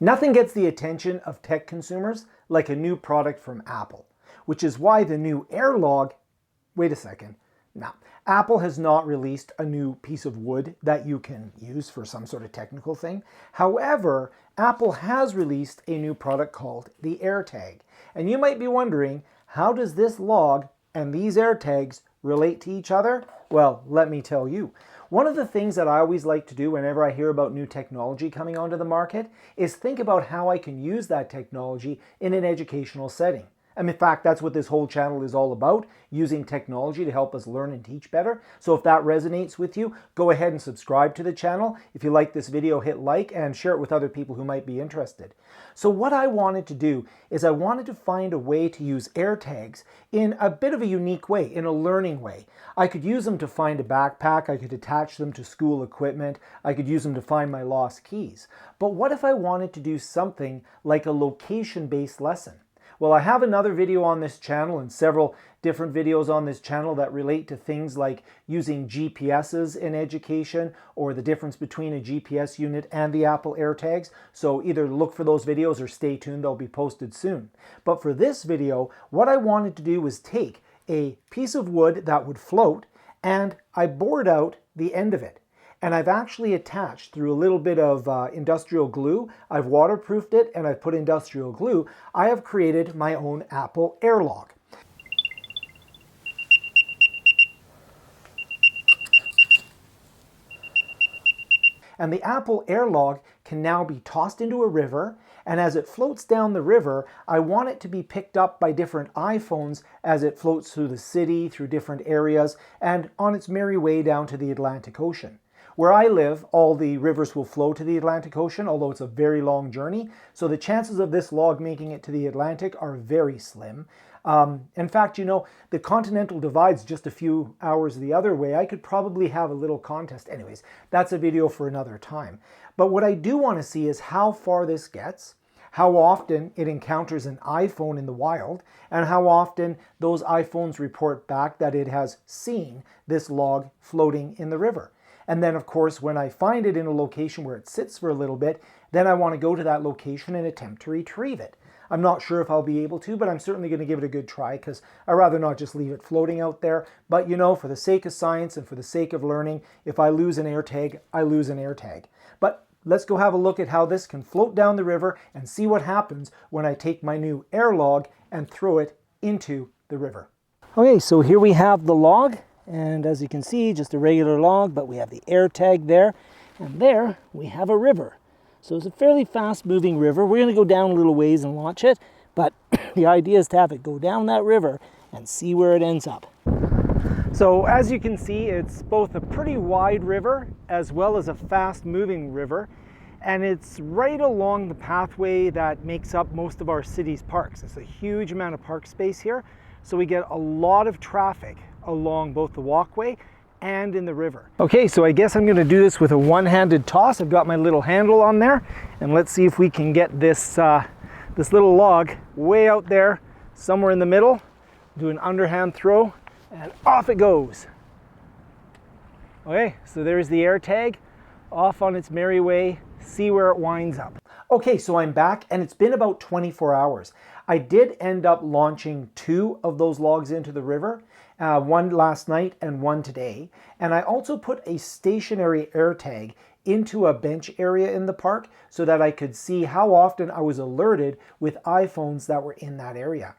Nothing gets the attention of tech consumers like a new product from Apple, which is why the new AirLog, wait a second, no, Apple has not released a new piece of wood that you can use for some sort of technical thing. However, Apple has released a new product called the AirTag. And you might be wondering, how does this log and these AirTags relate to each other? Well, let me tell you. One of the things that I always like to do whenever I hear about new technology coming onto the market is think about how I can use that technology in an educational setting. And in fact, that's what this whole channel is all about, using technology to help us learn and teach better. So if that resonates with you, go ahead and subscribe to the channel. If you like this video, hit like and share it with other people who might be interested. So what I wanted to do is I wanted to find a way to use AirTags in a bit of a unique way, in a learning way. I could use them to find a backpack, I could attach them to school equipment, I could use them to find my lost keys. But what if I wanted to do something like a location-based lesson? Well, I have another video on this channel and several different videos on this channel that relate to things like using GPSs in education or the difference between a GPS unit and the Apple Airtags. So either look for those videos or stay tuned, they'll be posted soon. But for this video, what I wanted to do was take a piece of wood that would float and I bored out the end of it. And I've actually attached through a little bit of industrial glue, I've waterproofed it and I've put industrial glue, I have created my own Apple Airlog. And the Apple Airlog can now be tossed into a river, and as it floats down the river, I want it to be picked up by different iPhones as it floats through the city, through different areas, and on its merry way down to the Atlantic Ocean. Where I live, all the rivers will flow to the Atlantic Ocean, although it's a very long journey. So the chances of this log making it to the Atlantic are very slim. In fact, you know, the continental divide's just a few hours the other way. I could probably have a little contest. Anyways, that's a video for another time. But what I do want to see is how far this gets, how often it encounters an iPhone in the wild, and how often those iPhones report back that it has seen this log floating in the river. And then, of course, when I find it in a location where it sits for a little bit, then I want to go to that location and attempt to retrieve it. I'm not sure if I'll be able to, but I'm certainly going to give it a good try because I'd rather not just leave it floating out there. But you know, for the sake of science and for the sake of learning, if I lose an AirTag, I lose an AirTag. But let's go have a look at how this can float down the river and see what happens when I take my new AirLog and throw it into the river. Okay, so here we have the log. And as you can see, just a regular log, but we have the AirTag there. And there we have a river. So it's a fairly fast moving river. We're going to go down a little ways and launch it. But the idea is to have it go down that river and see where it ends up. So as you can see, it's both a pretty wide river as well as a fast moving river. And it's right along the pathway that makes up most of our city's parks. It's a huge amount of park space here. So we get a lot of traffic along both the walkway and in the river. Okay, so I guess I'm going to do this with a one-handed toss. I've got my little handle on there, and let's see if we can get this this little log way out there, somewhere in the middle. Do an underhand throw, and off it goes. Okay, so there's the AirTag, off on its merry way. See where it winds up. Okay, so I'm back, and it's been about 24 hours. I did end up launching 2 of those logs into the river, one last night and one today. And I also put a stationary AirTag into a bench area in the park so that I could see how often I was alerted with iPhones that were in that area.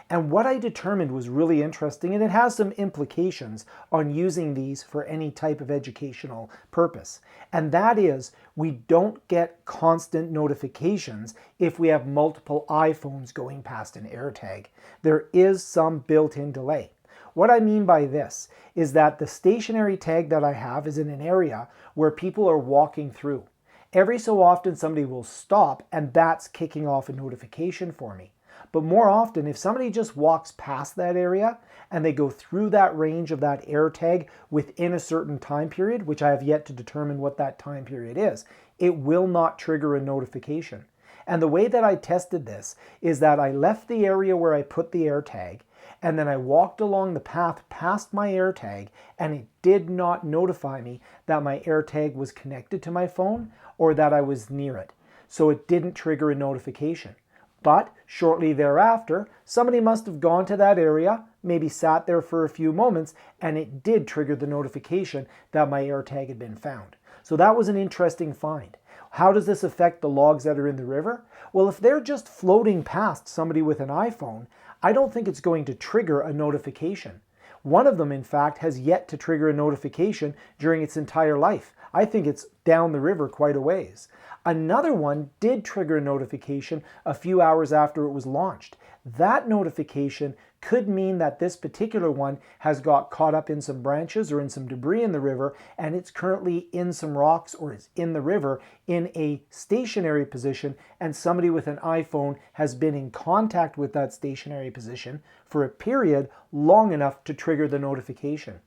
And what I determined was really interesting, and it has some implications on using these for any type of educational purpose. And that is, we don't get constant notifications if we have multiple iPhones going past an AirTag. There is some built-in delay. What I mean by this is that the stationary tag that I have is in an area where people are walking through. Every so often somebody will stop, and that's kicking off a notification for me. But more often, if somebody just walks past that area and they go through that range of that AirTag within a certain time period, which I have yet to determine what that time period is, it will not trigger a notification. And the way that I tested this is that I left the area where I put the AirTag, and then I walked along the path past my AirTag, and it did not notify me that my AirTag was connected to my phone or that I was near it. so it didn't trigger a notification. But shortly thereafter, somebody must have gone to that area, maybe sat there for a few moments, and it did trigger the notification that my AirTag had been found. So that was an interesting find. How does this affect the logs that are in the river? Well, if they're just floating past somebody with an iPhone, I don't think it's going to trigger a notification. One of them, in fact, has yet to trigger a notification during its entire life. I think it's down the river quite a ways. Another one did trigger a notification a few hours after it was launched. That notification could mean that this particular one has got caught up in some branches or in some debris in the river, and it's currently in some rocks or is in the river in a stationary position, and somebody with an iPhone has been in contact with that stationary position for a period long enough to trigger the notification.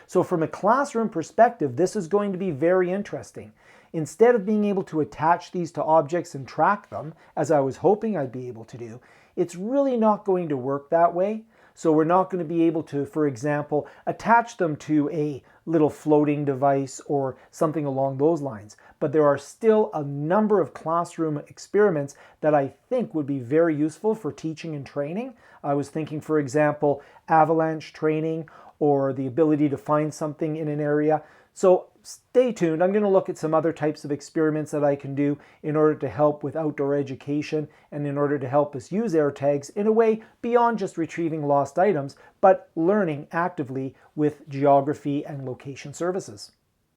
So from a classroom perspective, this is going to be very interesting. Instead of being able to attach these to objects and track them, as I was hoping I'd be able to do, it's really not going to work that way. So we're not going to be able to, for example, attach them to a little floating device or something along those lines. But there are still a number of classroom experiments that I think would be very useful for teaching and training. I was thinking, for example, avalanche training or the ability to find something in an area. So stay tuned. I'm going to look at some other types of experiments that I can do in order to help with outdoor education and in order to help us use AirTags in a way beyond just retrieving lost items, but learning actively with geography and location services.